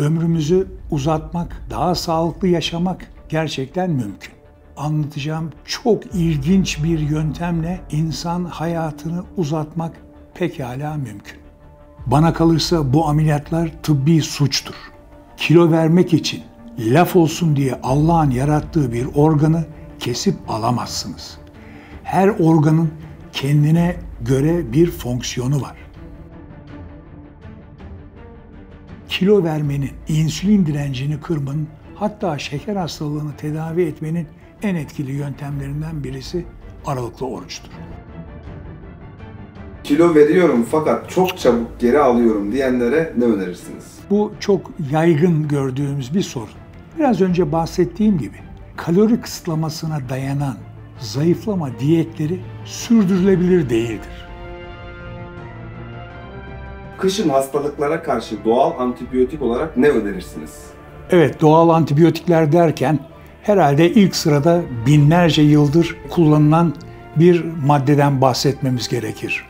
Ömrümüzü uzatmak, daha sağlıklı yaşamak gerçekten mümkün. Anlatacağım çok ilginç bir yöntemle insan hayatını uzatmak pekala mümkün. Bana kalırsa bu ameliyatlar tıbbi suçtur. Kilo vermek için laf olsun diye Allah'ın yarattığı bir organı kesip alamazsınız. Her organın kendine göre bir fonksiyonu var. Kilo vermenin, insülin direncini kırmanın, hatta şeker hastalığını tedavi etmenin en etkili yöntemlerinden birisi aralıklı oruçtur. Kilo veriyorum fakat çok çabuk geri alıyorum diyenlere ne önerirsiniz? Bu çok yaygın gördüğümüz bir sorun. Biraz önce bahsettiğim gibi kalori kısıtlamasına dayanan zayıflama diyetleri sürdürülebilir değildir. Kışın hastalıklara karşı doğal antibiyotik olarak ne önerirsiniz? Evet, doğal antibiyotikler derken herhalde ilk sırada binlerce yıldır kullanılan bir maddeden bahsetmemiz gerekir.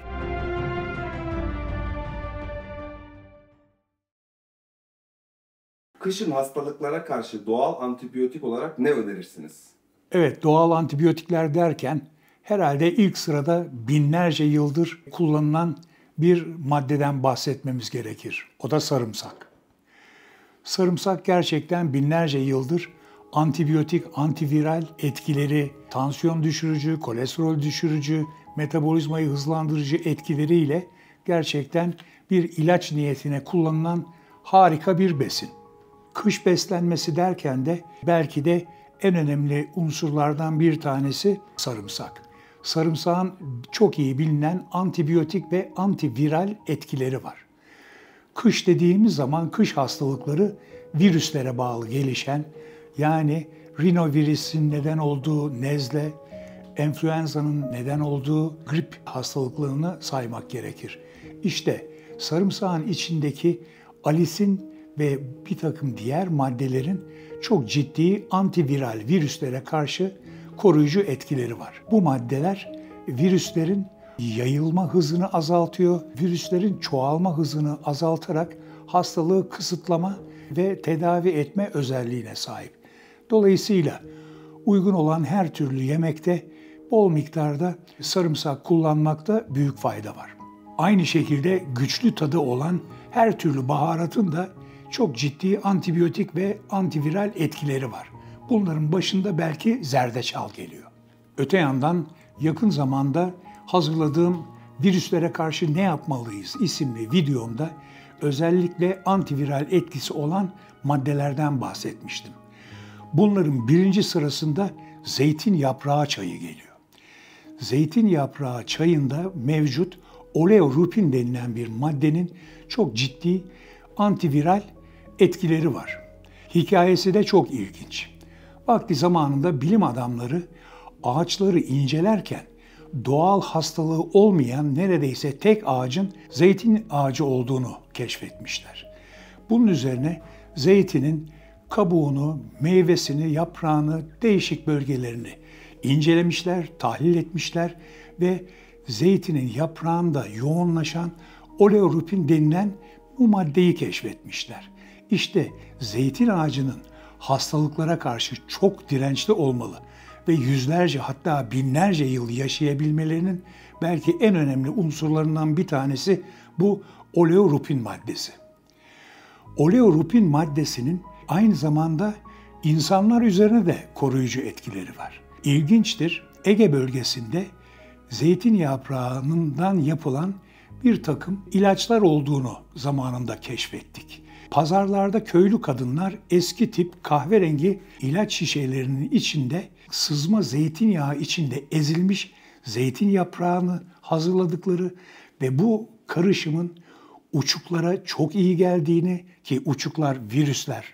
Kışın hastalıklara karşı doğal antibiyotik olarak ne önerirsiniz? Evet, doğal antibiyotikler derken herhalde ilk sırada binlerce yıldır kullanılan bir maddeden bahsetmemiz gerekir. O da sarımsak. Sarımsak gerçekten binlerce yıldır antibiyotik, antiviral etkileri, tansiyon düşürücü, kolesterol düşürücü, metabolizmayı hızlandırıcı etkileriyle gerçekten bir ilaç niyetine kullanılan harika bir besin. Kış beslenmesi derken de belki de en önemli unsurlardan bir tanesi sarımsak. Sarımsağın çok iyi bilinen antibiyotik ve antiviral etkileri var. Kış dediğimiz zaman kış hastalıkları virüslere bağlı gelişen, yani rinovirüsün neden olduğu nezle, enfluenza'nın neden olduğu grip hastalıklarını saymak gerekir. İşte sarımsağın içindeki alisin ve bir takım diğer maddelerin çok ciddi antiviral virüslere karşı koruyucu etkileri var. Bu maddeler virüslerin yayılma hızını azaltıyor, virüslerin çoğalma hızını azaltarak hastalığı kısıtlama ve tedavi etme özelliğine sahip. Dolayısıyla uygun olan her türlü yemekte bol miktarda sarımsak kullanmakta büyük fayda var. Aynı şekilde güçlü tadı olan her türlü baharatın da çok ciddi antibiyotik ve antiviral etkileri var. Bunların başında belki zerdeçal geliyor. Öte yandan yakın zamanda hazırladığım Virüslere Karşı Ne Yapmalıyız isimli videomda özellikle antiviral etkisi olan maddelerden bahsetmiştim. Bunların birinci sırasında zeytin yaprağı çayı geliyor. Zeytin yaprağı çayında mevcut oleorupin denilen bir maddenin çok ciddi antiviral etkileri var. Hikayesi de çok ilginç. Vakti zamanında bilim adamları ağaçları incelerken doğal hastalığı olmayan neredeyse tek ağacın zeytin ağacı olduğunu keşfetmişler. Bunun üzerine zeytinin kabuğunu, meyvesini, yaprağını, değişik bölgelerini incelemişler, tahlil etmişler ve zeytinin yaprağında yoğunlaşan oleorupin denilen bu maddeyi keşfetmişler. İşte zeytin ağacının hastalıklara karşı çok dirençli olmalı ve yüzlerce hatta binlerce yıl yaşayabilmelerinin belki en önemli unsurlarından bir tanesi bu oleorupin maddesi. Oleorupin maddesinin aynı zamanda insanlar üzerine de koruyucu etkileri var. İlginçtir, Ege bölgesinde zeytin yaprağından yapılan bir takım ilaçlar olduğunu zamanında keşfettik. Pazarlarda köylü kadınlar eski tip kahverengi ilaç şişelerinin içinde sızma zeytinyağı içinde ezilmiş zeytin yaprağını hazırladıkları ve bu karışımın uçuklara çok iyi geldiğini, ki uçuklar virüsler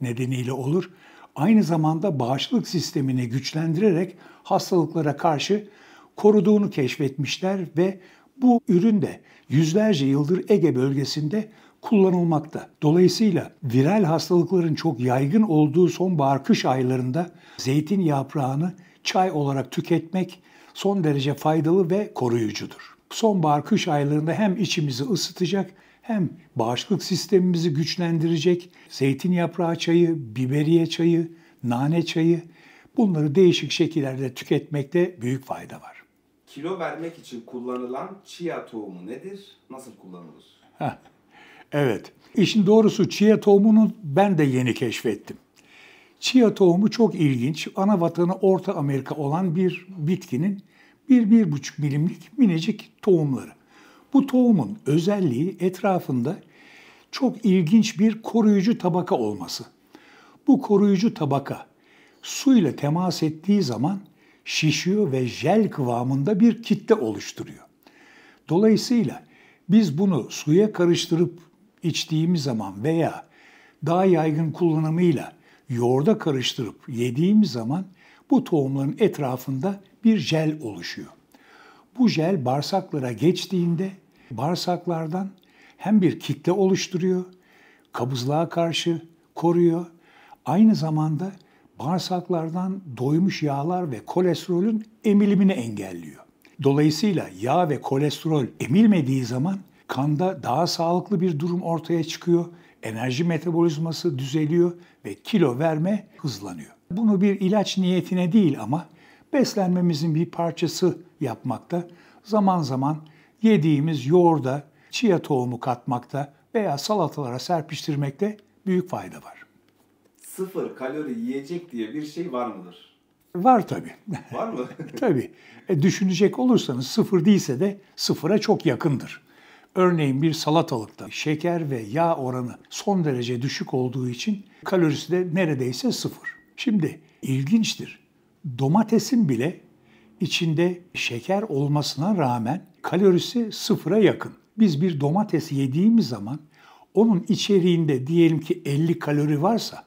nedeniyle olur, aynı zamanda bağışıklık sistemini güçlendirerek hastalıklara karşı koruduğunu keşfetmişler ve bu ürün de yüzlerce yıldır Ege bölgesinde kullanılmakta. Dolayısıyla viral hastalıkların çok yaygın olduğu sonbahar-kış aylarında zeytin yaprağını çay olarak tüketmek son derece faydalı ve koruyucudur. Sonbahar-kış aylarında hem içimizi ısıtacak hem bağışıklık sistemimizi güçlendirecek zeytin yaprağı çayı, biberiye çayı, nane çayı, bunları değişik şekillerde tüketmekte büyük fayda var. Kilo vermek için kullanılan chia tohumu nedir? Nasıl kullanılır? Evet, işin doğrusu chia tohumunu ben de yeni keşfettim. Chia tohumu çok ilginç. Ana vatanı Orta Amerika olan bir bitkinin 1-1,5 milimlik minicik tohumları. Bu tohumun özelliği etrafında çok ilginç bir koruyucu tabaka olması. Bu koruyucu tabaka su ile temas ettiği zaman şişiyor ve jel kıvamında bir kitle oluşturuyor. Dolayısıyla biz bunu suya karıştırıp içtiğimiz zaman veya daha yaygın kullanımıyla yoğurda karıştırıp yediğimiz zaman bu tohumların etrafında bir jel oluşuyor. Bu jel bağırsaklara geçtiğinde bağırsaklardan hem bir kitle oluşturuyor, kabızlığa karşı koruyor, aynı zamanda bağırsaklardan doymuş yağlar ve kolesterolün emilimini engelliyor. Dolayısıyla yağ ve kolesterol emilmediği zaman kanda daha sağlıklı bir durum ortaya çıkıyor, enerji metabolizması düzeliyor ve kilo verme hızlanıyor. Bunu bir ilaç niyetine değil ama beslenmemizin bir parçası yapmakta, zaman zaman yediğimiz yoğurda chia tohumu katmakta veya salatalara serpiştirmekte büyük fayda var. 0 kalori yiyecek diye bir şey var mıdır? Var tabii. Var mı? Tabii. Düşünecek olursanız 0 değilse de 0'a çok yakındır. Örneğin bir salatalıkta şeker ve yağ oranı son derece düşük olduğu için kalorisi de neredeyse 0. Şimdi ilginçtir. Domatesin bile içinde şeker olmasına rağmen kalorisi 0'a yakın. Biz bir domates yediğimiz zaman onun içeriğinde diyelim ki 50 kalori varsa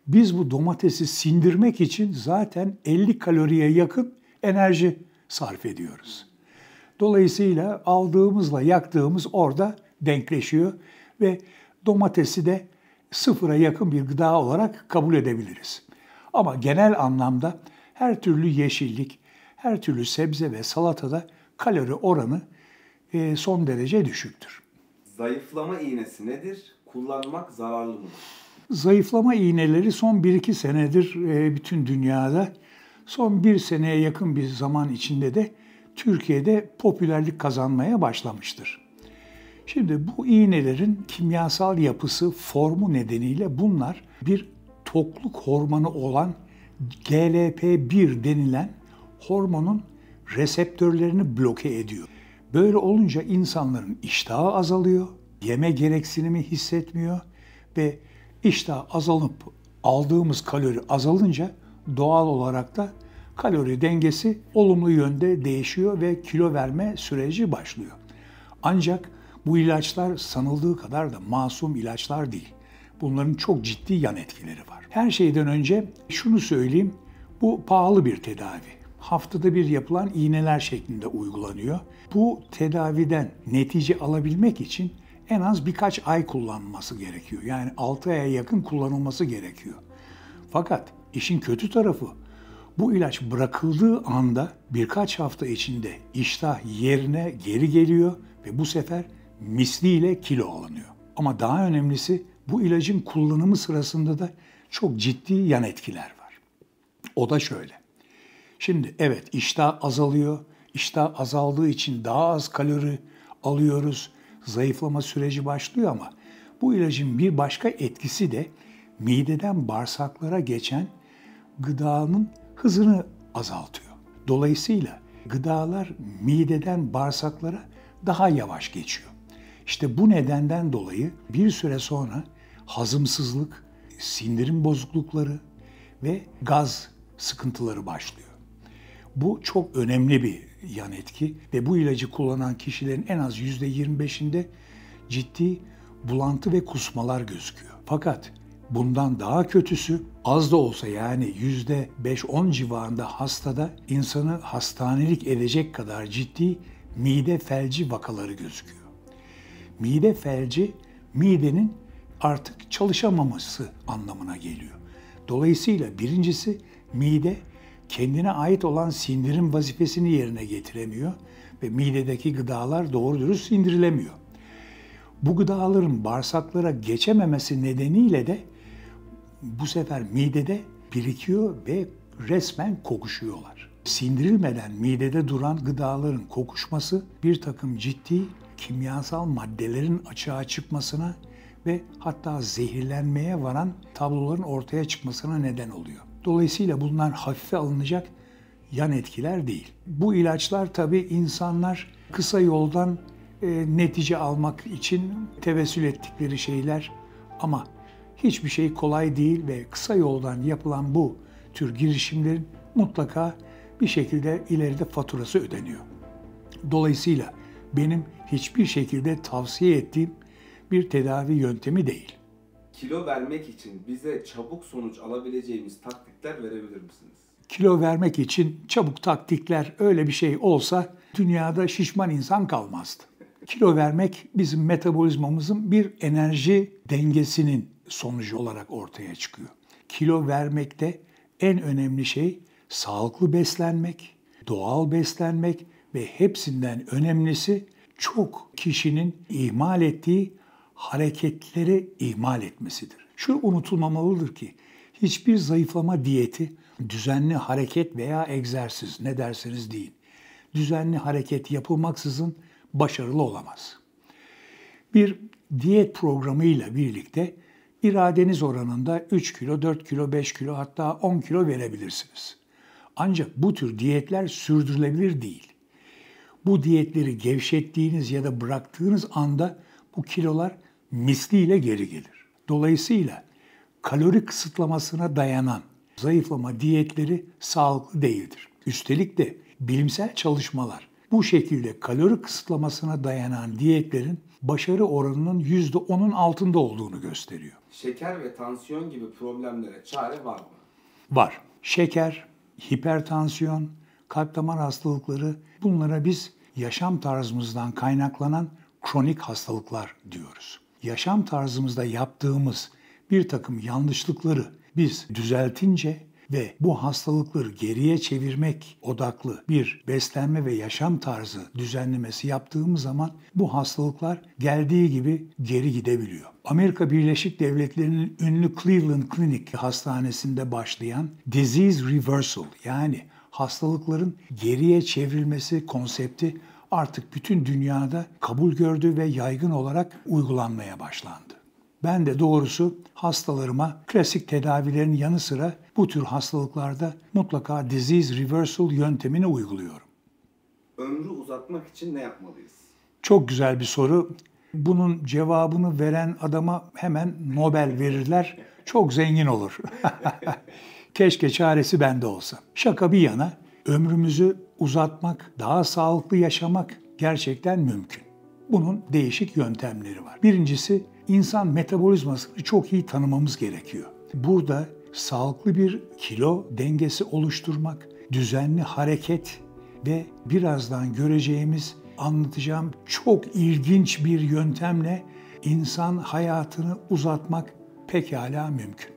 biz bu domatesi sindirmek için zaten 50 kaloriye yakın enerji sarf ediyoruz. Dolayısıyla aldığımızla yaktığımız orada denkleşiyor ve domatesi de 0'a yakın bir gıda olarak kabul edebiliriz. Ama genel anlamda her türlü yeşillik, her türlü sebze ve salatada kalori oranı son derece düşüktür. Zayıflama iğnesi nedir? Kullanmak zararlı mıdır? Zayıflama iğneleri son 1-2 senedir bütün dünyada, son 1 seneye yakın bir zaman içinde de Türkiye'de popülerlik kazanmaya başlamıştır. Şimdi bu iğnelerin kimyasal yapısı, formu nedeniyle bunlar bir tokluk hormonu olan GLP-1 denilen hormonun reseptörlerini bloke ediyor. Böyle olunca insanların iştahı azalıyor, yeme gereksinimi hissetmiyor ve iştah azalıp aldığımız kalori azalınca doğal olarak da kalori dengesi olumlu yönde değişiyor ve kilo verme süreci başlıyor. Ancak bu ilaçlar sanıldığı kadar da masum ilaçlar değil. Bunların çok ciddi yan etkileri var. Her şeyden önce şunu söyleyeyim, bu pahalı bir tedavi. Haftada bir yapılan iğneler şeklinde uygulanıyor. Bu tedaviden netice alabilmek için en az birkaç ay kullanılması gerekiyor. Yani 6 aya yakın kullanılması gerekiyor. Fakat işin kötü tarafı bu ilaç bırakıldığı anda birkaç hafta içinde iştah yerine geri geliyor ve bu sefer misliyle kilo alınıyor. Ama daha önemlisi bu ilacın kullanımı sırasında da çok ciddi yan etkiler var. O da şöyle. Şimdi evet iştah azalıyor. İştah azaldığı için daha az kalori alıyoruz. Zayıflama süreci başlıyor ama bu ilacın bir başka etkisi de mideden bağırsaklara geçen gıdanın hızını azaltıyor. Dolayısıyla gıdalar mideden bağırsaklara daha yavaş geçiyor. İşte bu nedenden dolayı bir süre sonra hazımsızlık, sindirim bozuklukları ve gaz sıkıntıları başlıyor. Bu çok önemli bir yan etki ve bu ilacı kullanan kişilerin en az %25'inde ciddi bulantı ve kusmalar gözüküyor. Fakat bundan daha kötüsü az da olsa yani %5-10 civarında hastada insanı hastanelik edecek kadar ciddi mide felci vakaları gözüküyor. Mide felci midenin artık çalışamaması anlamına geliyor. Dolayısıyla birincisi mide kendine ait olan sindirim vazifesini yerine getiremiyor ve midedeki gıdalar doğru dürüst sindirilemiyor. Bu gıdaların bağırsaklara geçememesi nedeniyle de bu sefer midede birikiyor ve resmen kokuşuyorlar. Sindirilmeden midede duran gıdaların kokuşması bir takım ciddi kimyasal maddelerin açığa çıkmasına ve hatta zehirlenmeye varan tabloların ortaya çıkmasına neden oluyor. Dolayısıyla bunlar hafife alınacak yan etkiler değil. Bu ilaçlar tabii insanlar kısa yoldan netice almak için tevessül ettikleri şeyler ama hiçbir şey kolay değil ve kısa yoldan yapılan bu tür girişimlerin mutlaka bir şekilde ileride faturası ödeniyor. Dolayısıyla benim hiçbir şekilde tavsiye ettiğim bir tedavi yöntemi değil. Kilo vermek için bize çabuk sonuç alabileceğimiz taktikler verebilir misiniz? Kilo vermek için çabuk taktikler öyle bir şey olsa dünyada şişman insan kalmazdı. Kilo vermek bizim metabolizmamızın bir enerji dengesinin sonucu olarak ortaya çıkıyor. Kilo vermekte en önemli şey sağlıklı beslenmek, doğal beslenmek ve hepsinden önemlisi çok kişinin ihmal ettiği hareketleri ihmal etmesidir. Şu unutulmamalıdır ki hiçbir zayıflama diyeti düzenli hareket veya egzersiz ne derseniz deyin. Düzenli hareket yapılmaksızın başarılı olamaz. Bir diyet programıyla birlikte iradeniz oranında 3 kilo, 4 kilo, 5 kilo hatta 10 kilo verebilirsiniz. Ancak bu tür diyetler sürdürülebilir değil. Bu diyetleri gevşettiğiniz ya da bıraktığınız anda bu kilolar misliyle geri gelir. Dolayısıyla kalori kısıtlamasına dayanan zayıflama diyetleri sağlıklı değildir. Üstelik de bilimsel çalışmalar bu şekilde kalori kısıtlamasına dayanan diyetlerin başarı oranının %10'un altında olduğunu gösteriyor. Şeker ve tansiyon gibi problemlere çare var mı? Var. Şeker, hipertansiyon, kalp damar hastalıkları bunlara biz yaşam tarzımızdan kaynaklanan kronik hastalıklar diyoruz. Yaşam tarzımızda yaptığımız bir takım yanlışlıkları biz düzeltince ve bu hastalıkları geriye çevirmek odaklı bir beslenme ve yaşam tarzı düzenlemesi yaptığımız zaman bu hastalıklar geldiği gibi geri gidebiliyor. Amerika Birleşik Devletleri'nin ünlü Cleveland Clinic Hastanesi'nde başlayan disease reversal yani hastalıkların geriye çevrilmesi konsepti artık bütün dünyada kabul gördü ve yaygın olarak uygulanmaya başlandı. Ben de doğrusu hastalarıma klasik tedavilerin yanı sıra bu tür hastalıklarda mutlaka disease reversal yöntemini uyguluyorum. Ömrü uzatmak için ne yapmalıyız? Çok güzel bir soru. Bunun cevabını veren adama hemen Nobel verirler. Çok zengin olur. Keşke çaresi bende olsa. Şaka bir yana ömrümüzü uzatmak, daha sağlıklı yaşamak gerçekten mümkün. Bunun değişik yöntemleri var. Birincisi insan metabolizmasını çok iyi tanımamız gerekiyor. Burada sağlıklı bir kilo dengesi oluşturmak, düzenli hareket ve birazdan göreceğimiz, anlatacağım çok ilginç bir yöntemle insan hayatını uzatmak pekala mümkün.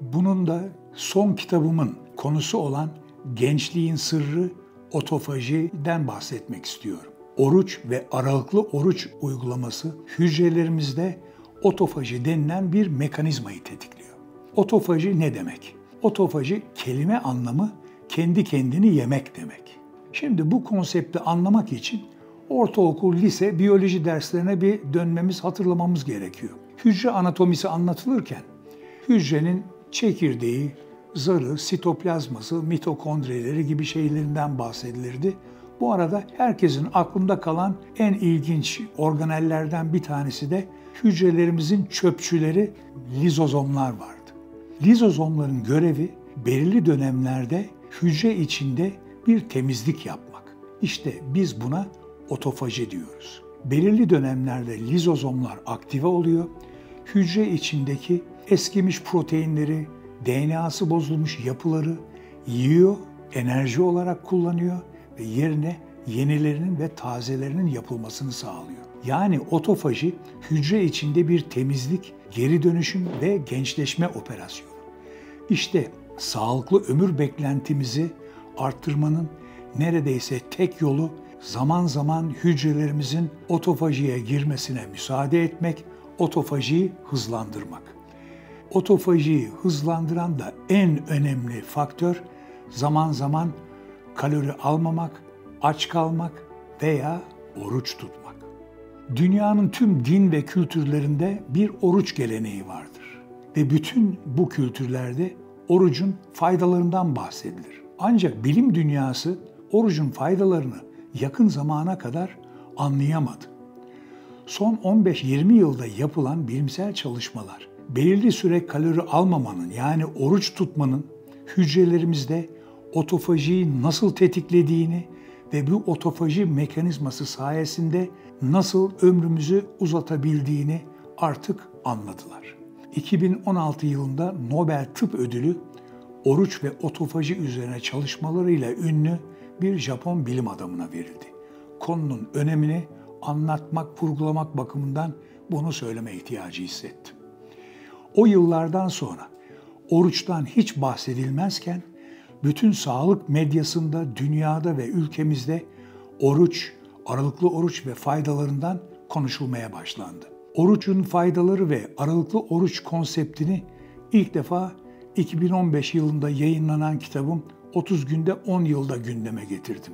Bunun da son kitabımın konusu olan Gençliğin Sırrı Otofajiden bahsetmek istiyorum. Oruç ve aralıklı oruç uygulaması hücrelerimizde otofaji denilen bir mekanizmayı tetikliyor. Otofaji ne demek? Otofaji kelime anlamı kendi kendini yemek demek. Şimdi bu konsepti anlamak için ortaokul, lise, biyoloji derslerine bir dönmemiz, hatırlamamız gerekiyor. Hücre anatomisi anlatılırken hücrenin çekirdeği, zarı, sitoplazması, mitokondrileri gibi şeylerinden bahsedilirdi. Bu arada herkesin aklında kalan en ilginç organellerden bir tanesi de hücrelerimizin çöpçüleri lizozomlar vardı. Lizozomların görevi belirli dönemlerde hücre içinde bir temizlik yapmak. İşte biz buna otofaji diyoruz. Belirli dönemlerde lizozomlar aktive oluyor. Hücre içindeki eskimiş proteinleri, DNA'sı bozulmuş yapıları yiyor, enerji olarak kullanıyor ve yerine yenilerinin ve tazelerinin yapılmasını sağlıyor. Yani otofaji hücre içinde bir temizlik, geri dönüşüm ve gençleşme operasyonu. İşte sağlıklı ömür beklentimizi arttırmanın neredeyse tek yolu zaman zaman hücrelerimizin otofajiye girmesine müsaade etmek, otofajiyi hızlandırmak. Otofajiyi hızlandıran da en önemli faktör zaman zaman kalori almamak, aç kalmak veya oruç tutmak. Dünyanın tüm din ve kültürlerinde bir oruç geleneği vardır. Ve bütün bu kültürlerde orucun faydalarından bahsedilir. Ancak bilim dünyası orucun faydalarını yakın zamana kadar anlayamadı. Son 15-20 yılda yapılan bilimsel çalışmalar, belirli süre kalori almamanın yani oruç tutmanın hücrelerimizde otofajiyi nasıl tetiklediğini ve bu otofaji mekanizması sayesinde nasıl ömrümüzü uzatabildiğini artık anladılar. 2016 yılında Nobel Tıp Ödülü oruç ve otofaji üzerine çalışmalarıyla ünlü bir Japon bilim adamına verildi. Konunun önemini anlatmak, vurgulamak bakımından bunu söyleme ihtiyacı hissettim. O yıllardan sonra oruçtan hiç bahsedilmezken bütün sağlık medyasında, dünyada ve ülkemizde oruç, aralıklı oruç ve faydalarından konuşulmaya başlandı. Orucun faydaları ve aralıklı oruç konseptini ilk defa 2015 yılında yayınlanan kitabım 30 günde 10 yılda gündeme getirdim.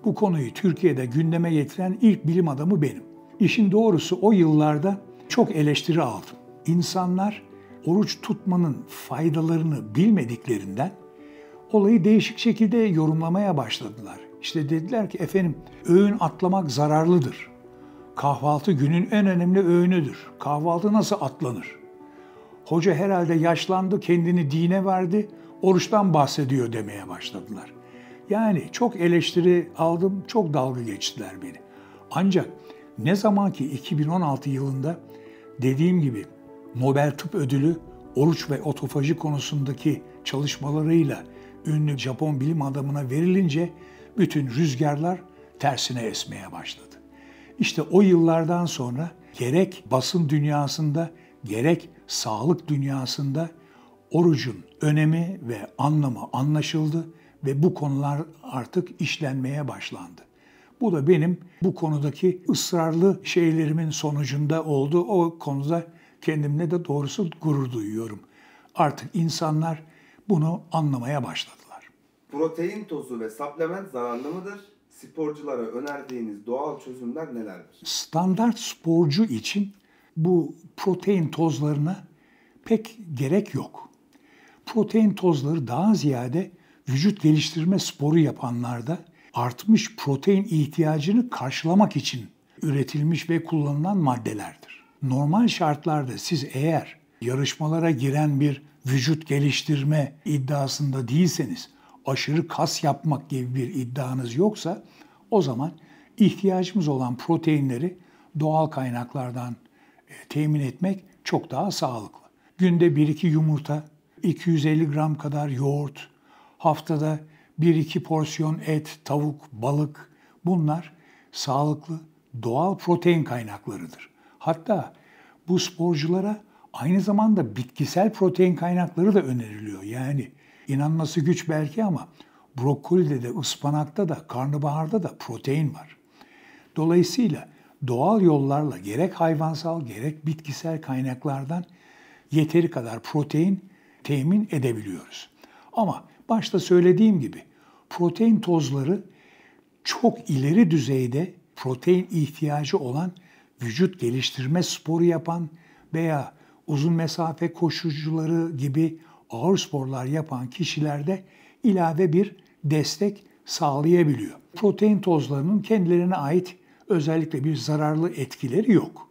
Bu konuyu Türkiye'de gündeme getiren ilk bilim adamı benim. İşin doğrusu o yıllarda çok eleştiri aldım. İnsanlar oruç tutmanın faydalarını bilmediklerinden olayı değişik şekilde yorumlamaya başladılar. İşte dediler ki efendim öğün atlamak zararlıdır. Kahvaltı günün en önemli öğünüdür. Kahvaltı nasıl atlanır? Hoca herhalde yaşlandı, kendini dine verdi, oruçtan bahsediyor demeye başladılar. Yani çok eleştiri aldım, çok dalga geçtiler beni. Ancak ne zaman ki 2016 yılında dediğim gibi Nobel Tıp Ödülü oruç ve otofaji konusundaki çalışmalarıyla ünlü Japon bilim adamına verilince bütün rüzgarlar tersine esmeye başladı. İşte o yıllardan sonra gerek basın dünyasında gerek sağlık dünyasında orucun önemi ve anlamı anlaşıldı ve bu konular artık işlenmeye başlandı. Bu da benim bu konudaki ısrarlı şeylerimin sonucunda oldu. O konuda kendimle de doğrusu gurur duyuyorum. Artık insanlar bunu anlamaya başladılar. Protein tozu ve supplement zararlı mıdır? Sporculara önerdiğiniz doğal çözümler nelerdir? Standart sporcu için bu protein tozlarına pek gerek yok. Protein tozları daha ziyade vücut geliştirme sporu yapanlarda artmış protein ihtiyacını karşılamak için üretilmiş ve kullanılan maddelerdir. Normal şartlarda siz eğer yarışmalara giren bir vücut geliştirme iddiasında değilseniz, aşırı kas yapmak gibi bir iddianız yoksa o zaman ihtiyacımız olan proteinleri doğal kaynaklardan temin etmek çok daha sağlıklı. Günde 1-2 yumurta, 250 gram kadar yoğurt, haftada 1-2 porsiyon et, tavuk, balık bunlar sağlıklı, doğal protein kaynaklarıdır. Hatta bu sporculara aynı zamanda bitkisel protein kaynakları da öneriliyor. Yani inanması güç belki ama brokolide de, ıspanakta da, karnabaharda da protein var. Dolayısıyla doğal yollarla gerek hayvansal gerek bitkisel kaynaklardan yeteri kadar protein temin edebiliyoruz. Ama başta söylediğim gibi protein tozları çok ileri düzeyde protein ihtiyacı olan vücut geliştirme sporu yapan veya uzun mesafe koşucuları gibi ağır sporlar yapan kişilerde ilave bir destek sağlayabiliyor. Protein tozlarının kendilerine ait özellikle bir zararlı etkileri yok.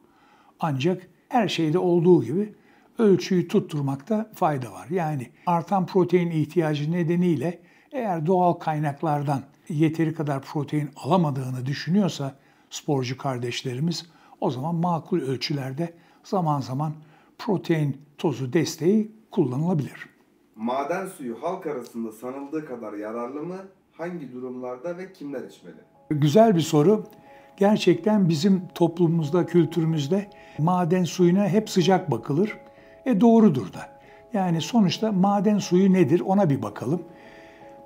Ancak her şeyde olduğu gibi ölçüyü tutturmakta fayda var. Yani artan protein ihtiyacı nedeniyle eğer doğal kaynaklardan yeteri kadar protein alamadığını düşünüyorsa sporcu kardeşlerimiz o zaman makul ölçülerde zaman zaman protein tozu desteği kullanılabilir. Maden suyu halk arasında sanıldığı kadar yararlı mı? Hangi durumlarda ve kimler içmeli? Güzel bir soru. Gerçekten bizim toplumumuzda, kültürümüzde maden suyuna hep sıcak bakılır. Doğrudur da. Yani sonuçta maden suyu nedir ona bir bakalım.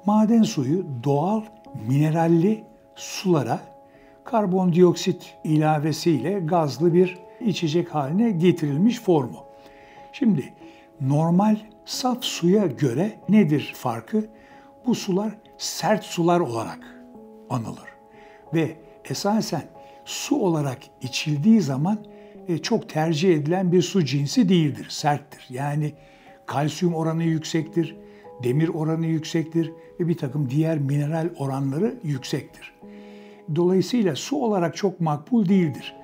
Maden suyu doğal mineralli sulara karbondioksit ilavesiyle gazlı bir içecek haline getirilmiş formu. Şimdi normal saf suya göre nedir farkı? Bu sular sert sular olarak anılır. Ve esasen su olarak içildiği zaman çok tercih edilen bir su cinsi değildir, serttir. Yani kalsiyum oranı yüksektir, demir oranı yüksektir ve bir takım diğer mineral oranları yüksektir. Dolayısıyla su olarak çok makbul değildir.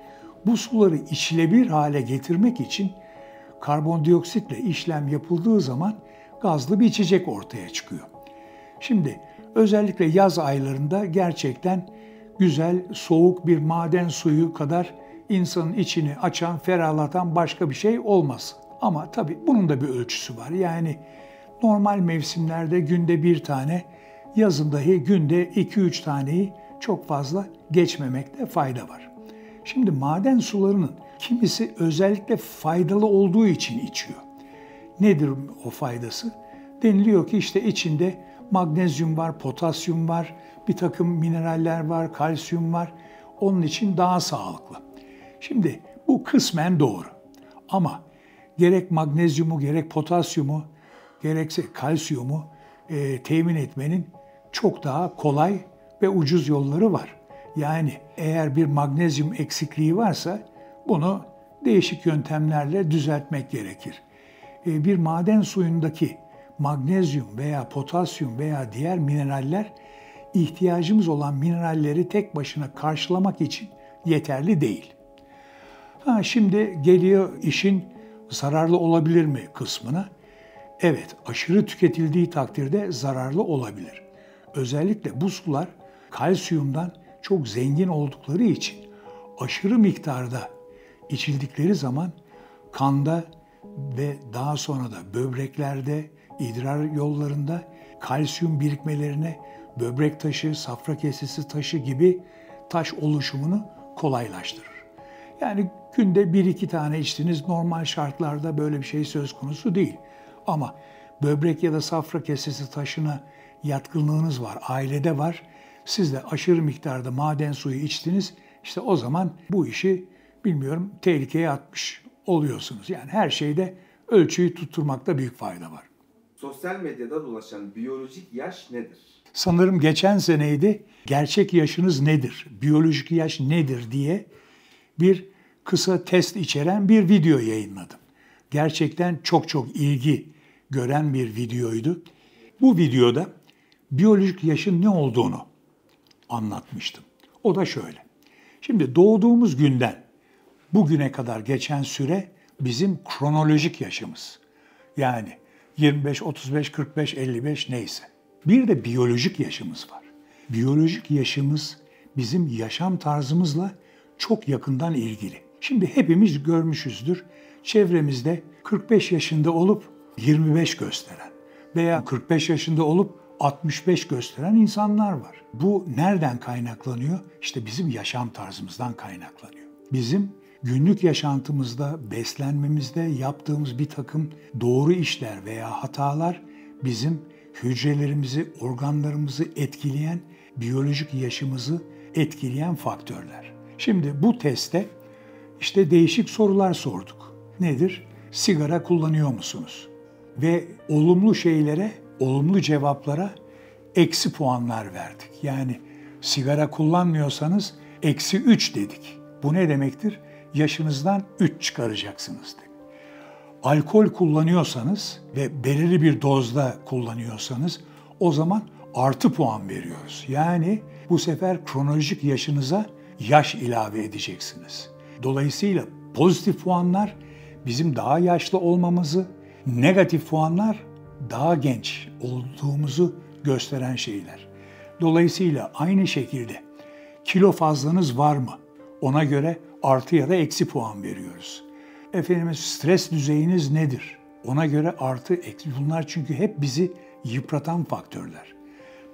Bu suları içilebilir hale getirmek için karbondioksitle işlem yapıldığı zaman gazlı bir içecek ortaya çıkıyor. Şimdi özellikle yaz aylarında gerçekten güzel, soğuk bir maden suyu kadar insanın içini açan, ferahlatan başka bir şey olmaz. Ama tabii bunun da bir ölçüsü var. Yani normal mevsimlerde günde bir tane, yazın dahi günde 2-3 taneyi çok fazla geçmemekte fayda var. Şimdi maden sularının kimisi özellikle faydalı olduğu için içiyor. Nedir o faydası? Deniliyor ki işte içinde magnezyum var, potasyum var, bir takım mineraller var, kalsiyum var. Onun için daha sağlıklı. Şimdi bu kısmen doğru. Ama gerek magnezyumu, gerek potasyumu, gerekse kalsiyumu temin etmenin çok daha kolay ve ucuz yolları var. Yani eğer bir magnezyum eksikliği varsa bunu değişik yöntemlerle düzeltmek gerekir. Bir maden suyundaki magnezyum veya potasyum veya diğer mineraller ihtiyacımız olan mineralleri tek başına karşılamak için yeterli değil. Şimdi geliyor işin zararlı olabilir mi kısmına. Evet, aşırı tüketildiği takdirde zararlı olabilir. Özellikle bu sular kalsiyumdan çok zengin oldukları için aşırı miktarda içildikleri zaman kanda ve daha sonra da böbreklerde, idrar yollarında kalsiyum birikmelerine böbrek taşı, safra kesesi taşı gibi taş oluşumunu kolaylaştırır. Yani günde 1-2 tane içtiniz, normal şartlarda böyle bir şey söz konusu değil. Ama böbrek ya da safra kesesi taşına yatkınlığınız var, ailede var. Siz de aşırı miktarda maden suyu içtiniz, işte o zaman bu işi tehlikeye atmış oluyorsunuz. Yani her şeyde ölçüyü tutturmakta büyük fayda var. Sosyal medyada dolaşan biyolojik yaş nedir? Sanırım geçen seneydi, gerçek yaşınız nedir, biyolojik yaş nedir diye bir kısa test içeren bir video yayınladım. Gerçekten çok ilgi gören bir videoydu. Bu videoda biyolojik yaşın ne olduğunu anlatmıştım. O da şöyle. Şimdi doğduğumuz günden bugüne kadar geçen süre bizim kronolojik yaşımız. Yani 25, 35, 45, 55 neyse. Bir de biyolojik yaşımız var. Biyolojik yaşımız bizim yaşam tarzımızla çok yakından ilgili. Şimdi hepimiz görmüşüzdür. Çevremizde 45 yaşında olup 25 gösteren veya 45 yaşında olup 65 gösteren insanlar var. Bu nereden kaynaklanıyor? İşte bizim yaşam tarzımızdan kaynaklanıyor. Bizim günlük yaşantımızda, beslenmemizde yaptığımız bir takım doğru işler veya hatalar bizim hücrelerimizi, organlarımızı etkileyen, biyolojik yaşımızı etkileyen faktörler. Şimdi bu testte işte değişik sorular sorduk. Nedir? Sigara kullanıyor musunuz? Ve olumlu şeylere, olumlu cevaplara eksi puanlar verdik. Yani sigara kullanmıyorsanız eksi 3 dedik. Bu ne demektir? Yaşınızdan 3 çıkaracaksınız dedik. Alkol kullanıyorsanız ve belirli bir dozda kullanıyorsanız o zaman artı puan veriyoruz. Yani bu sefer kronolojik yaşınıza yaş ilave edeceksiniz. Dolayısıyla pozitif puanlar bizim daha yaşlı olmamızı, negatif puanlar daha genç olduğumuzu gösteren şeyler. Dolayısıyla aynı şekilde kilo fazlanız var mı? Ona göre artı ya da eksi puan veriyoruz. Stres düzeyiniz nedir? Ona göre artı, eksi. Bunlar çünkü hep bizi yıpratan faktörler.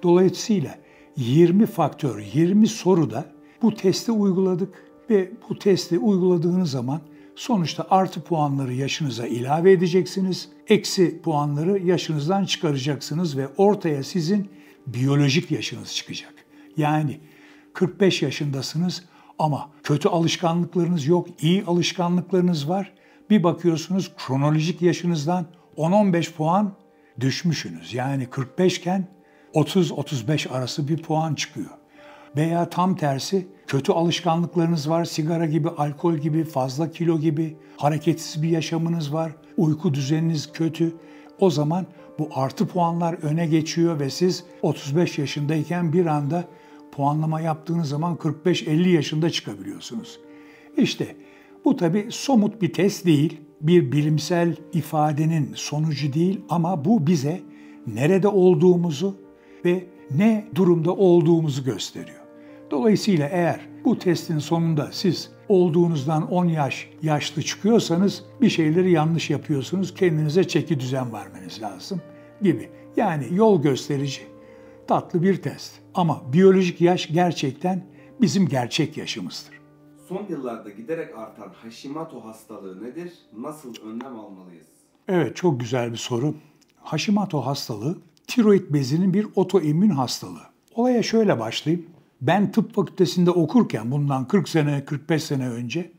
Dolayısıyla 20 faktör, 20 soruda bu testi uyguladık ve bu testi uyguladığınız zaman sonuçta artı puanları yaşınıza ilave edeceksiniz, eksi puanları yaşınızdan çıkaracaksınız ve ortaya sizin biyolojik yaşınız çıkacak. Yani 45 yaşındasınız ama kötü alışkanlıklarınız yok, iyi alışkanlıklarınız var. Bir bakıyorsunuz kronolojik yaşınızdan 10-15 puan düşmüşsünüz. Yani 45 iken 30-35 arası bir puan çıkıyor. Veya tam tersi kötü alışkanlıklarınız var. Sigara gibi, alkol gibi, fazla kilo gibi, hareketsiz bir yaşamınız var. Uyku düzeniniz kötü. O zaman bu artı puanlar öne geçiyor ve siz 35 yaşındayken bir anda puanlama yaptığınız zaman 45-50 yaşında çıkabiliyorsunuz. İşte bu tabii somut bir test değil, bir bilimsel ifadenin sonucu değil ama bu bize nerede olduğumuzu ve ne durumda olduğumuzu gösteriyor. Dolayısıyla eğer bu testin sonunda siz olduğunuzdan 10 yaş yaşlı çıkıyorsanız bir şeyleri yanlış yapıyorsunuz, kendinize çeki düzen vermeniz lazım gibi. Yani yol gösterici tatlı bir test. Ama biyolojik yaş gerçekten bizim gerçek yaşımızdır. Son yıllarda giderek artan Hashimoto hastalığı nedir? Nasıl önlem almalıyız? Evet, çok güzel bir soru. Hashimoto hastalığı tiroid bezinin bir otoimmün hastalığı. Olaya şöyle başlayayım. Ben tıp fakültesinde okurken bundan 40 sene, 45 sene önce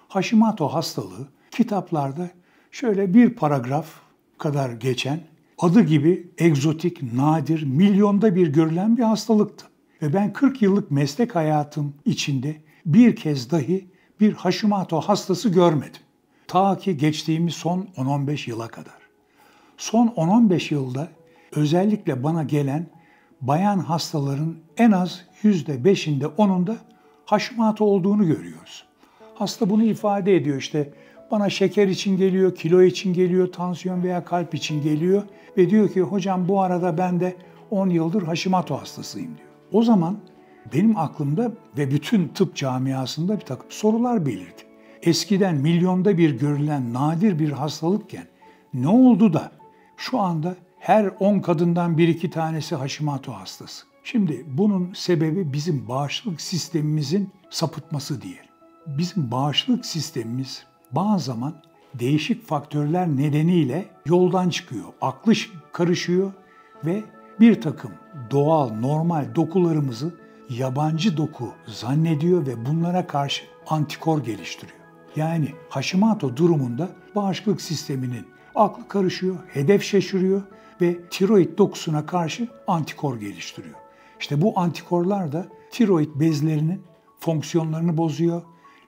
Hashimoto hastalığı kitaplarda şöyle bir paragraf kadar geçen, adı gibi egzotik, nadir, milyonda bir görülen bir hastalıktı. Ve ben 40 yıllık meslek hayatım içinde bir kez dahi bir Hashimoto hastası görmedim. Ta ki geçtiğimiz son 10-15 yıla kadar. Son 10-15 yılda özellikle bana gelen bayan hastaların en az %5'inde 10'unda Hashimoto olduğunu görüyoruz. Hasta bunu ifade ediyor işte. Bana şeker için geliyor, kilo için geliyor, tansiyon veya kalp için geliyor ve diyor ki hocam bu arada ben de 10 yıldır Hashimoto hastasıyım diyor. O zaman benim aklımda ve bütün tıp camiasında bir takım sorular belirdi. Eskiden milyonda bir görülen nadir bir hastalıkken ne oldu da şu anda her 10 kadından 1-2 tanesi Hashimoto hastası? Şimdi bunun sebebi bizim bağışıklık sistemimizin sapıtması diyelim. Bizim bağışıklık sistemimiz bazı zaman değişik faktörler nedeniyle yoldan çıkıyor. Aklı karışıyor ve bir takım doğal, normal dokularımızı yabancı doku zannediyor ve bunlara karşı antikor geliştiriyor. Yani Hashimoto durumunda bağışıklık sisteminin aklı karışıyor, hedef şaşırıyor ve tiroid dokusuna karşı antikor geliştiriyor. İşte bu antikorlar da tiroid bezlerinin fonksiyonlarını bozuyor.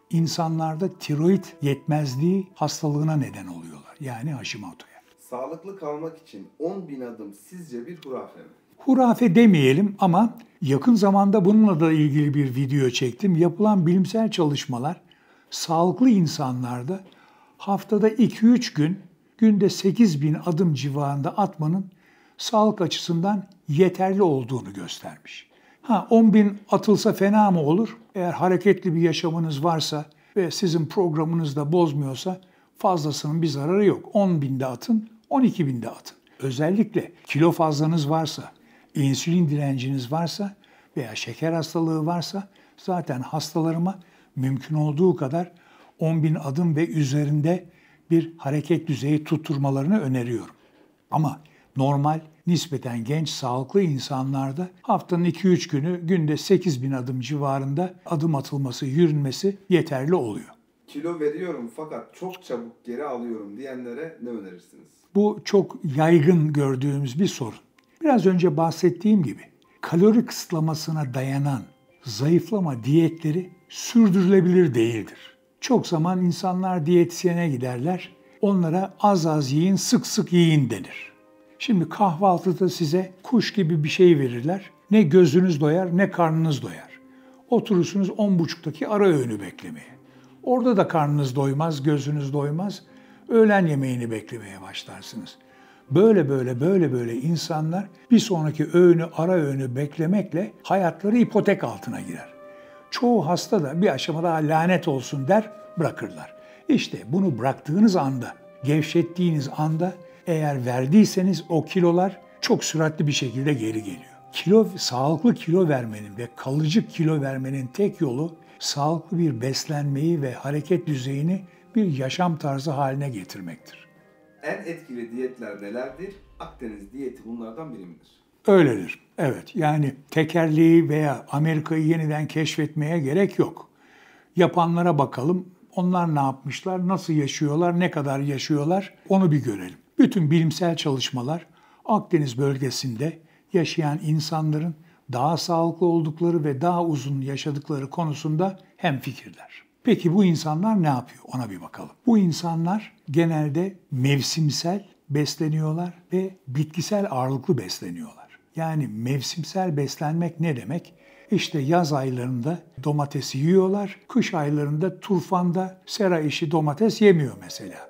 İnsanlarda tiroid yetmezliği hastalığına neden oluyorlar. Yani Hashimoto'ya. Sağlıklı kalmak için 10.000 adım sizce bir hurafe mi? Hurafe demeyelim ama yakın zamanda bununla da ilgili bir video çektim. Yapılan bilimsel çalışmalar sağlıklı insanlarda haftada 2-3 gün günde 8.000 adım civarında atmanın sağlık açısından yeterli olduğunu göstermiş. 10.000 atılsa fena mı olur? Eğer hareketli bir yaşamınız varsa ve sizin programınız da bozmuyorsa fazlasının bir zararı yok. 10.000'de atın, 12.000'de atın. Özellikle kilo fazlanız varsa, insülin direnciniz varsa veya şeker hastalığı varsa zaten hastalarıma mümkün olduğu kadar 10.000 adım ve üzerinde bir hareket düzeyi tutturmalarını öneriyorum. Ama normal, nispeten genç, sağlıklı insanlarda haftanın 2-3 günü günde 8.000 adım civarında adım atılması, yürünmesi yeterli oluyor. Kilo veriyorum fakat çok çabuk geri alıyorum diyenlere ne önerirsiniz? Bu çok yaygın gördüğümüz bir sorun. Biraz önce bahsettiğim gibi kalori kısıtlamasına dayanan zayıflama diyetleri sürdürülebilir değildir. Çok zaman insanlar diyetisyene giderler, onlara az az yiyin, sık sık yiyin denir. Şimdi kahvaltıda size kuş gibi bir şey verirler. Ne gözünüz doyar ne karnınız doyar. Oturursunuz 10.30'daki ara öğünü beklemeye. Orada da karnınız doymaz, gözünüz doymaz. Öğlen yemeğini beklemeye başlarsınız. Böyle insanlar bir sonraki öğünü, ara öğünü beklemekle hayatları ipotek altına girer. Çoğu hasta da bir aşamada lanet olsun der, bırakırlar. İşte bunu bıraktığınız anda, gevşettiğiniz anda eğer verdiyseniz o kilolar çok süratli bir şekilde geri geliyor. Sağlıklı kilo vermenin ve kalıcı kilo vermenin tek yolu sağlıklı bir beslenmeyi ve hareket düzeyini bir yaşam tarzı haline getirmektir. En etkili diyetler nelerdir? Akdeniz diyeti bunlardan biri midir? Öyledir. Evet, yani tekerleği veya Amerika'yı yeniden keşfetmeye gerek yok. Yapanlara bakalım. Onlar ne yapmışlar, nasıl yaşıyorlar, ne kadar yaşıyorlar onu bir görelim. Bütün bilimsel çalışmalar Akdeniz bölgesinde yaşayan insanların daha sağlıklı oldukları ve daha uzun yaşadıkları konusunda hemfikirler. Peki bu insanlar ne yapıyor? Ona bir bakalım. Bu insanlar genelde mevsimsel besleniyorlar ve bitkisel ağırlıklı besleniyorlar. Yani mevsimsel beslenmek ne demek? İşte yaz aylarında domatesi yiyorlar, kış aylarında turfanda sera işi domates yemiyor mesela.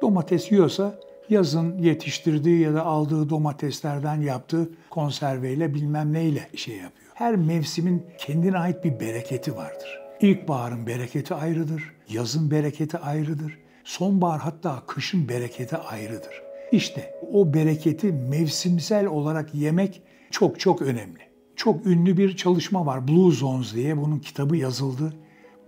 Domates yiyorsa yazın yetiştirdiği ya da aldığı domateslerden yaptığı konserveyle bilmem neyle yapıyor. Her mevsimin kendine ait bir bereketi vardır. İlkbaharın bereketi ayrıdır, yazın bereketi ayrıdır, sonbahar hatta kışın bereketi ayrıdır. İşte o bereketi mevsimsel olarak yemek çok çok önemli. Çok ünlü bir çalışma var, Blue Zones diye, bunun kitabı yazıldı.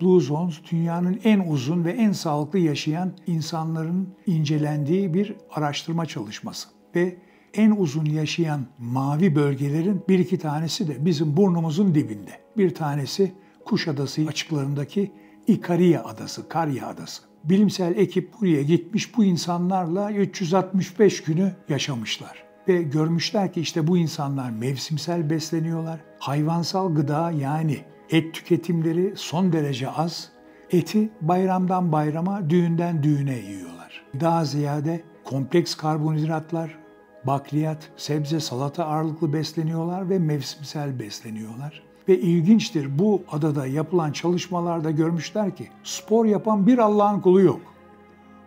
Blue Zones, dünyanın en uzun ve en sağlıklı yaşayan insanların incelendiği bir araştırma çalışması. Ve en uzun yaşayan mavi bölgelerin bir iki tanesi de bizim burnumuzun dibinde. Bir tanesi Kuşadası açıklarındaki Ikaria Adası, Karya Adası. Bilimsel ekip buraya gitmiş, bu insanlarla 365 günü yaşamışlar. Ve görmüşler ki işte bu insanlar mevsimsel besleniyorlar. Hayvansal gıda yani et tüketimleri son derece az. Eti bayramdan bayrama, düğünden düğüne yiyorlar. Daha ziyade kompleks karbonhidratlar, bakliyat, sebze, salata ağırlıklı besleniyorlar ve mevsimsel besleniyorlar. Ve ilginçtir, bu adada yapılan çalışmalarda görmüşler ki spor yapan bir Allah'ın kulu yok.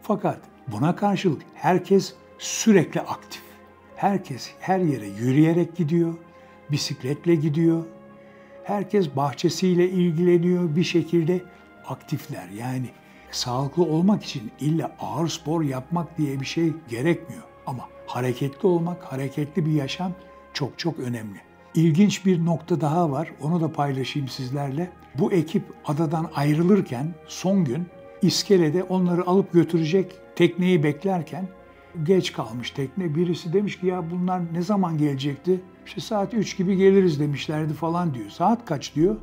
Fakat buna karşılık herkes sürekli aktif. Herkes her yere yürüyerek gidiyor, bisikletle gidiyor. Herkes bahçesiyle ilgileniyor, bir şekilde aktifler. Yani sağlıklı olmak için illa ağır spor yapmak diye bir şey gerekmiyor. Ama hareketli olmak, hareketli bir yaşam çok çok önemli. İlginç bir nokta daha var, onu da paylaşayım sizlerle. Bu ekip adadan ayrılırken son gün iskelede onları alıp götürecek tekneyi beklerken geç kalmış tekne. Birisi demiş ki ya bunlar ne zaman gelecekti? İşte saat 3 gibi geliriz demişlerdi falan diyor. Saat kaç diyor.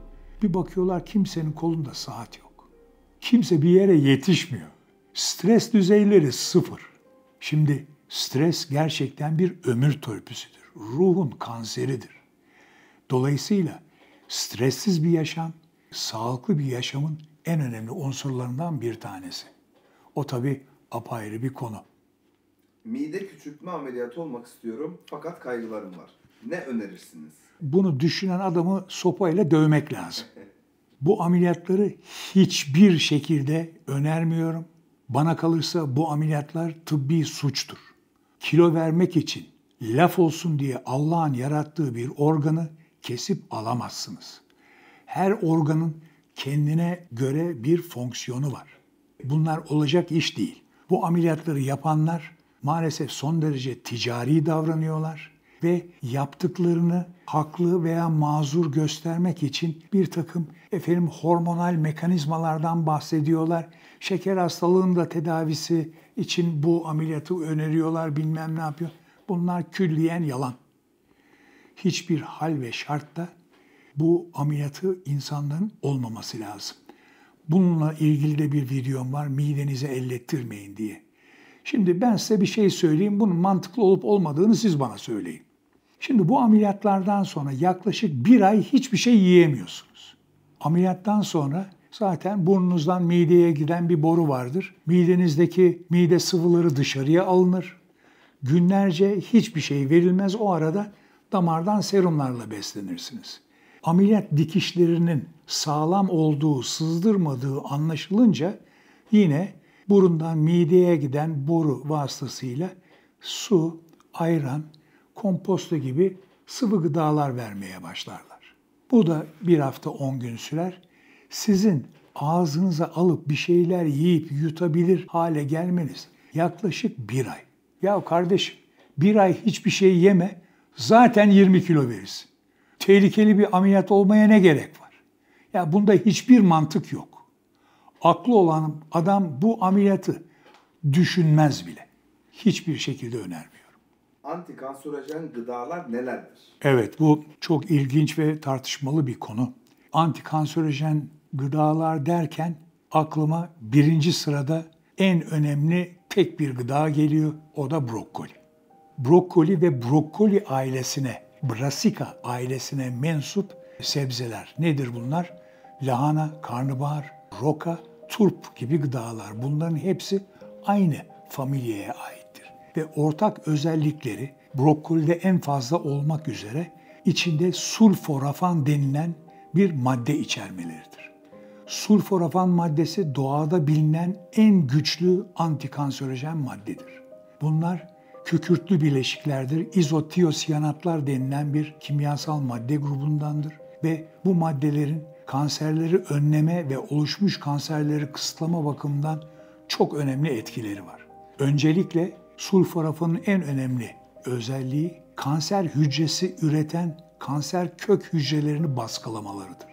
Bir bakıyorlar kimsenin kolunda saat yok. Kimse bir yere yetişmiyor. Stres düzeyleri sıfır. Şimdi stres gerçekten bir ömür törpüsüdür. Ruhun kanseridir. Dolayısıyla stressiz bir yaşam, sağlıklı bir yaşamın en önemli unsurlarından bir tanesi. O tabii apayrı bir konu. Mide küçültme ameliyatı olmak istiyorum fakat kaygılarım var. Ne önerirsiniz? Bunu düşünen adamı sopayla dövmek lazım. Bu ameliyatları hiçbir şekilde önermiyorum. Bana kalırsa bu ameliyatlar tıbbi suçtur. Kilo vermek için laf olsun diye Allah'ın yarattığı bir organı kesip alamazsınız. Her organın kendine göre bir fonksiyonu var. Bunlar olacak iş değil. Bu ameliyatları yapanlar maalesef son derece ticari davranıyorlar ve yaptıklarını haklı veya mazur göstermek için bir takım hormonal mekanizmalardan bahsediyorlar. Şeker hastalığının da tedavisi için bu ameliyatı öneriyorlar, bilmem ne yapıyor. Bunlar külliyen yalan. Hiçbir hal ve şartta bu ameliyatı insanların olmaması lazım. Bununla ilgili de bir videom var, midenize ellettirmeyin diye. Şimdi ben size bir şey söyleyeyim, bunun mantıklı olup olmadığını siz bana söyleyin. Şimdi bu ameliyatlardan sonra yaklaşık bir ay hiçbir şey yiyemiyorsunuz. Ameliyattan sonra zaten burnunuzdan mideye giden bir boru vardır. Midenizdeki mide sıvıları dışarıya alınır. Günlerce hiçbir şey verilmez, o arada damardan serumlarla beslenirsiniz. Ameliyat dikişlerinin sağlam olduğu, sızdırmadığı anlaşılınca yine burundan mideye giden boru vasıtasıyla su, ayran, komposto gibi sıvı gıdalar vermeye başlarlar. Bu da bir hafta 10 gün sürer. Sizin ağzınıza alıp bir şeyler yiyip yutabilir hale gelmeniz yaklaşık bir ay. Ya kardeşim, bir ay hiçbir şey yeme, zaten 20 kilo verirsin. Tehlikeli bir ameliyat olmaya ne gerek var? Ya bunda hiçbir mantık yok. Aklı olan adam bu ameliyatı düşünmez bile. Hiçbir şekilde önermiyorum. Antikanserojen gıdalar nelerdir? Evet, bu çok ilginç ve tartışmalı bir konu. Antikanserojen gıdalar derken aklıma birinci sırada en önemli tek bir gıda geliyor. O da brokoli. Brokoli ve brokoli ailesine, Brassica ailesine mensup sebzeler. Nedir bunlar? Lahana, karnabahar, roka, turp gibi gıdalar. Bunların hepsi aynı familyaya aittir. Ve ortak özellikleri brokolide en fazla olmak üzere içinde sulforafan denilen bir madde içermeleridir. Sulforafan maddesi doğada bilinen en güçlü antikanserojen maddedir. Bunlar kükürtlü bileşiklerdir. İzotiosiyanatlar denilen bir kimyasal madde grubundandır ve bu maddelerin kanserleri önleme ve oluşmuş kanserleri kısıtlama bakımından çok önemli etkileri var. Öncelikle sulforafanın en önemli özelliği kanser hücresi üreten kanser kök hücrelerini baskılamalarıdır.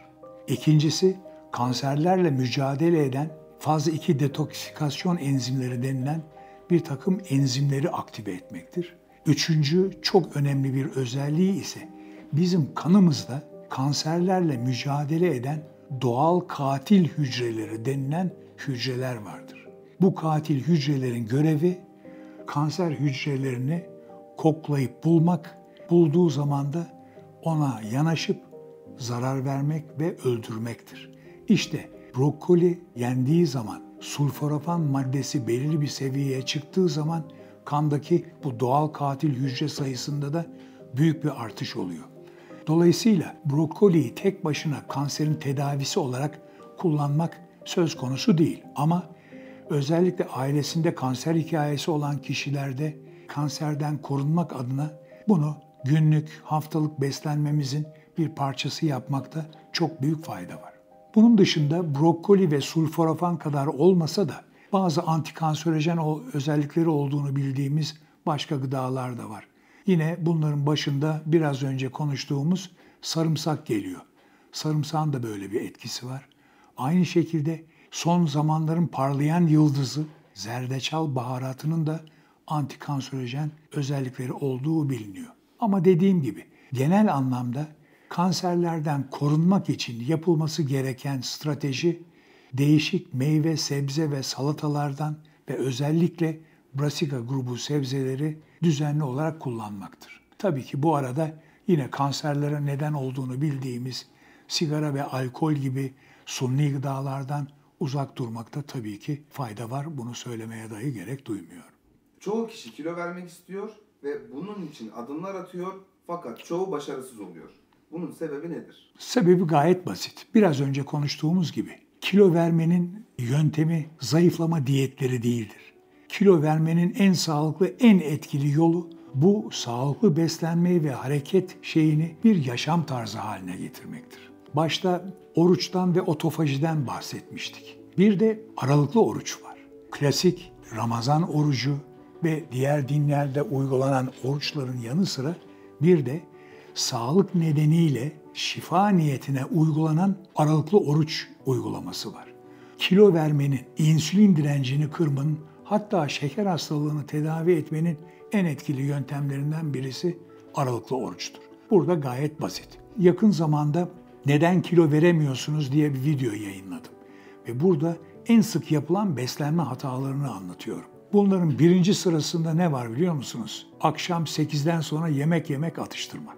İkincisi, kanserlerle mücadele eden faz 2 detoksifikasyon enzimleri denilen bir takım enzimleri aktive etmektir. Üçüncü çok önemli bir özelliği ise bizim kanımızda kanserlerle mücadele eden doğal katil hücreleri denilen hücreler vardır. Bu katil hücrelerin görevi kanser hücrelerini koklayıp bulmak, bulduğu zaman da ona yanaşıp zarar vermek ve öldürmektir. İşte brokoli yendiği zaman sulforafan maddesi belirli bir seviyeye çıktığı zaman kandaki bu doğal katil hücre sayısında da büyük bir artış oluyor. Dolayısıyla brokoliyi tek başına kanserin tedavisi olarak kullanmak söz konusu değil. Ama özellikle ailesinde kanser hikayesi olan kişilerde kanserden korunmak adına bunu günlük, haftalık beslenmemizin bir parçası yapmakta çok büyük fayda var. Bunun dışında brokoli ve sulforafan kadar olmasa da bazı antikanserojen özellikleri olduğunu bildiğimiz başka gıdalar da var. Yine bunların başında biraz önce konuştuğumuz sarımsak geliyor. Sarımsağın da böyle bir etkisi var. Aynı şekilde son zamanların parlayan yıldızı zerdeçal baharatının da antikanserojen özellikleri olduğu biliniyor. Ama dediğim gibi genel anlamda kanserlerden korunmak için yapılması gereken strateji değişik meyve, sebze ve salatalardan ve özellikle Brassica grubu sebzeleri düzenli olarak kullanmaktır. Tabii ki bu arada yine kanserlere neden olduğunu bildiğimiz sigara ve alkol gibi sunni gıdalardan uzak durmakta tabii ki fayda var. Bunu söylemeye dahi gerek duymuyorum. Çoğu kişi kilo vermek istiyor ve bunun için adımlar atıyor fakat çoğu başarısız oluyor. Bunun sebebi nedir? Sebebi gayet basit. Biraz önce konuştuğumuz gibi kilo vermenin yöntemi zayıflama diyetleri değildir. Kilo vermenin en sağlıklı, en etkili yolu bu sağlıklı beslenmeyi ve hareket şeyini bir yaşam tarzı haline getirmektir. Başta oruçtan ve otofajiden bahsetmiştik. Bir de aralıklı oruç var. Klasik Ramazan orucu ve diğer dinlerde uygulanan oruçların yanı sıra bir de sağlık nedeniyle şifa niyetine uygulanan aralıklı oruç uygulaması var. Kilo vermenin, insülin direncini kırmanın, hatta şeker hastalığını tedavi etmenin en etkili yöntemlerinden birisi aralıklı oruçtur. Burada gayet basit. Yakın zamanda neden kilo veremiyorsunuz diye bir video yayınladım. Ve burada en sık yapılan beslenme hatalarını anlatıyorum. Bunların birinci sırasında ne var biliyor musunuz? Akşam 8'den sonra yemek atıştırmak.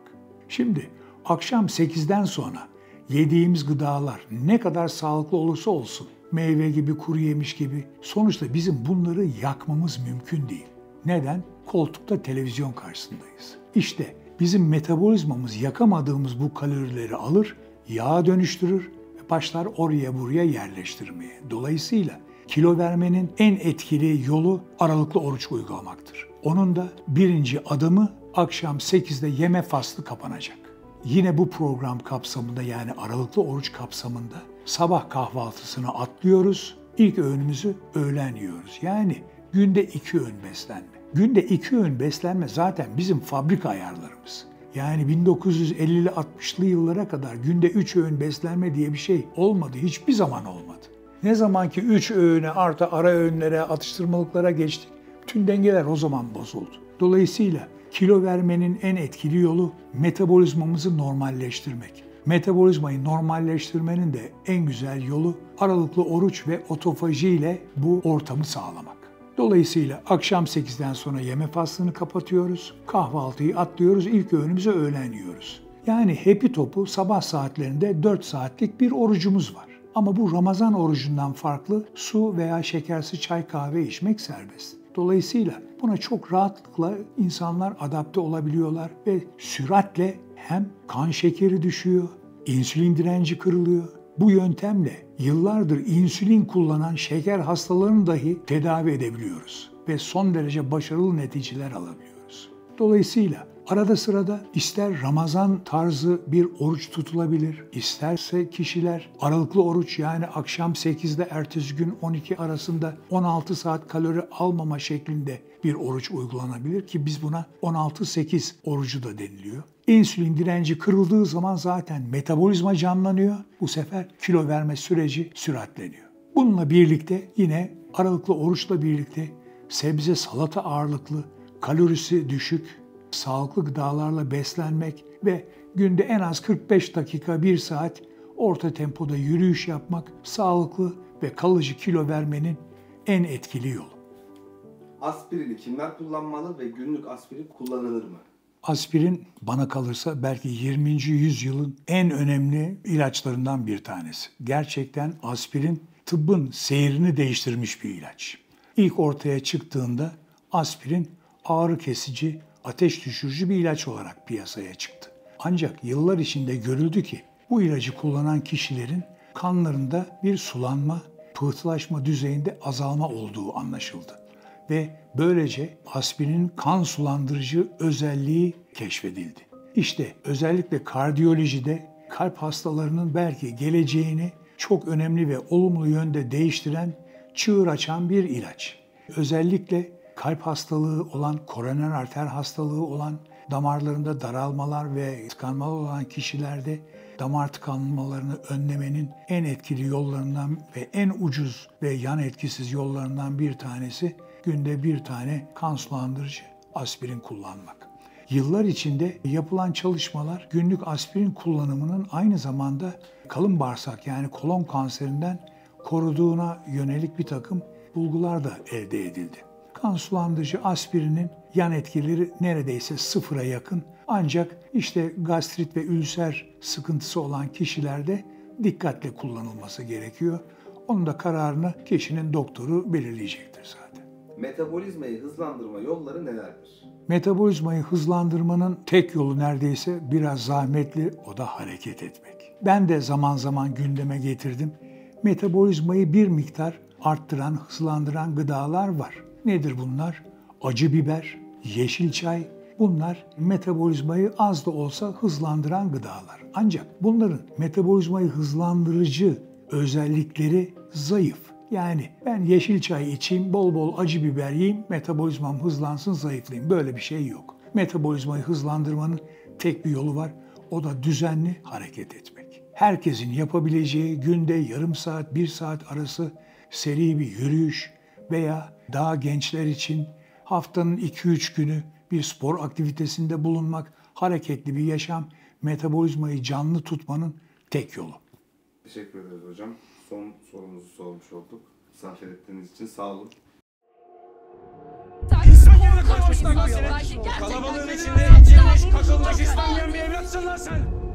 Şimdi akşam 8'den sonra yediğimiz gıdalar ne kadar sağlıklı olursa olsun, meyve gibi, kuru yemiş gibi, sonuçta bizim bunları yakmamız mümkün değil. Neden? Koltukta televizyon karşısındayız. İşte bizim metabolizmamız yakamadığımız bu kalorileri alır, yağa dönüştürür ve başlar oraya buraya yerleştirmeye. Dolayısıyla kilo vermenin en etkili yolu aralıklı oruç uygulamaktır. Onun da birinci adımı akşam 8'de yeme faslı kapanacak. Yine bu program kapsamında, yani aralıklı oruç kapsamında sabah kahvaltısını atlıyoruz. İlk öğünümüzü öğlen yiyoruz. Yani günde 2 öğün beslenme. Günde 2 öğün beslenme zaten bizim fabrika ayarlarımız. Yani 1950'li 60'lı yıllara kadar günde 3 öğün beslenme diye bir şey olmadı. Hiçbir zaman olmadı. Ne zaman ki 3 öğüne artı ara öğünlere, atıştırmalıklara geçtik, bütün dengeler o zaman bozuldu. Dolayısıyla Kilo vermenin en etkili yolu metabolizmamızı normalleştirmek. Metabolizmayı normalleştirmenin de en güzel yolu aralıklı oruç ve otofaji ile bu ortamı sağlamak. Dolayısıyla akşam 8'den sonra yeme faslını kapatıyoruz, kahvaltıyı atlıyoruz, ilk öğünümüzü öğlen yiyoruz. Yani hepi topu sabah saatlerinde 4 saatlik bir orucumuz var. Ama bu Ramazan orucundan farklı su veya şekersiz çay kahve içmek serbest. Dolayısıyla buna çok rahatlıkla insanlar adapte olabiliyorlar ve süratle hem kan şekeri düşüyor, insülin direnci kırılıyor. Bu yöntemle yıllardır insülin kullanan şeker hastalarını dahi tedavi edebiliyoruz ve son derece başarılı neticeler alabiliyoruz. Dolayısıyla arada sırada ister Ramazan tarzı bir oruç tutulabilir, isterse kişiler aralıklı oruç yani akşam 8'de ertesi gün 12 arasında 16 saat kalori almama şeklinde bir oruç uygulanabilir ki biz buna 16-8 orucu da deniliyor. İnsülin direnci kırıldığı zaman zaten metabolizma canlanıyor. Bu sefer kilo verme süreci süratleniyor. Bununla birlikte yine aralıklı oruçla birlikte sebze salata ağırlıklı, kalorisi düşük, sağlıklı gıdalarla beslenmek ve günde en az 45 dakika 1 saat orta tempoda yürüyüş yapmak sağlıklı ve kalıcı kilo vermenin en etkili yolu. Aspirini kimler kullanmalı ve günlük aspirin kullanılır mı? Aspirin bana kalırsa belki 20. yüzyılın en önemli ilaçlarından bir tanesi. Gerçekten aspirin tıbbın seyrini değiştirmiş bir ilaç. İlk ortaya çıktığında aspirin ağrı kesici, ateş düşürücü bir ilaç olarak piyasaya çıktı. Ancak yıllar içinde görüldü ki bu ilacı kullanan kişilerin kanlarında bir sulanma, pıhtılaşma düzeyinde azalma olduğu anlaşıldı. Ve böylece aspirinin kan sulandırıcı özelliği keşfedildi. İşte özellikle kardiyolojide kalp hastalarının belki geleceğini çok önemli ve olumlu yönde değiştiren, çığır açan bir ilaç. Özellikle kalp hastalığı olan, koroner arter hastalığı olan, damarlarında daralmalar ve tıkanmalar olan kişilerde damar tıkanmalarını önlemenin en etkili yollarından ve en ucuz ve yan etkisiz yollarından bir tanesi günde bir tane kan sulandırıcı aspirin kullanmak. Yıllar içinde yapılan çalışmalar günlük aspirin kullanımının aynı zamanda kalın bağırsak yani kolon kanserinden koruduğuna yönelik bir takım bulgular da elde edildi. Kan sulandırıcı aspirinin yan etkileri neredeyse sıfıra yakın. Ancak işte gastrit ve ülser sıkıntısı olan kişilerde dikkatle kullanılması gerekiyor. Onun da kararını kişinin doktoru belirleyecektir zaten. Metabolizmayı hızlandırma yolları nelerdir? Metabolizmayı hızlandırmanın tek yolu neredeyse biraz zahmetli, o da hareket etmek. Ben de zaman zaman gündeme getirdim. Metabolizmayı bir miktar arttıran, hızlandıran gıdalar var. Nedir bunlar? Acı biber, yeşil çay, bunlar metabolizmayı az da olsa hızlandıran gıdalar. Ancak bunların metabolizmayı hızlandırıcı özellikleri zayıf. Yani ben yeşil çay içeyim, bol bol acı biber yiyeyim, metabolizmam hızlansın, zayıflayayım. Böyle bir şey yok. Metabolizmayı hızlandırmanın tek bir yolu var. O da düzenli hareket etmek. Herkesin yapabileceği günde yarım saat, 1 saat arası seri bir yürüyüş veya daha gençler için haftanın 2-3 günü bir spor aktivitesinde bulunmak, hareketli bir yaşam, metabolizmayı canlı tutmanın tek yolu. Teşekkür ederiz hocam. Son sorumuzu sormuş olduk. Misafir ettiğiniz için sağ olun. İnsan yerine koymuşlar bu yere. Kalabalığın içinde incinmiş, kakılmış İslam yiyen bir evlatsın lan sen.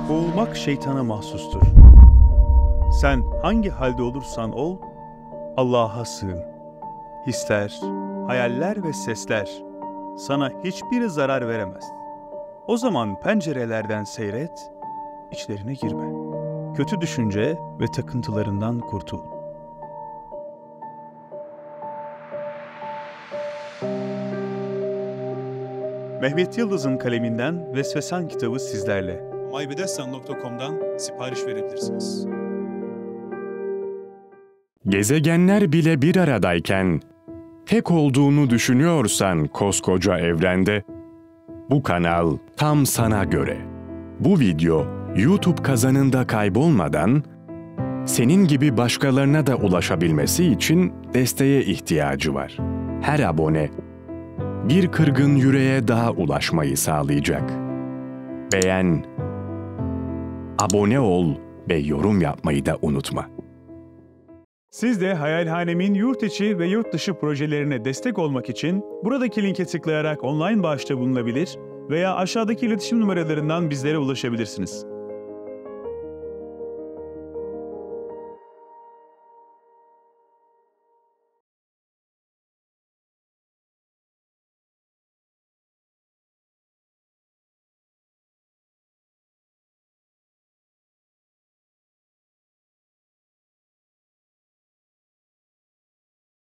Boğulmak şeytana mahsustur. Sen hangi halde olursan ol, Allah'a sığın. Hisler, hayaller ve sesler sana hiçbir zarar veremez. O zaman pencerelerden seyret, içlerine girme. Kötü düşünce ve takıntılarından kurtul. Mehmet Yıldız'ın kaleminden Vesvesan kitabı sizlerle. mybedesten.com'dan sipariş verebilirsiniz. Gezegenler bile bir aradayken, tek olduğunu düşünüyorsan koskoca evrende, bu kanal tam sana göre. Bu video YouTube kazanında kaybolmadan, senin gibi başkalarına da ulaşabilmesi için desteğe ihtiyacı var. Her abone, bir kırgın yüreğe daha ulaşmayı sağlayacak. Beğen, abone ol ve yorum yapmayı da unutma. Siz de Hayalhanem'in yurt içi ve yurt dışı projelerine destek olmak için buradaki linke tıklayarak online bağışta bulunabilir veya aşağıdaki iletişim numaralarından bizlere ulaşabilirsiniz.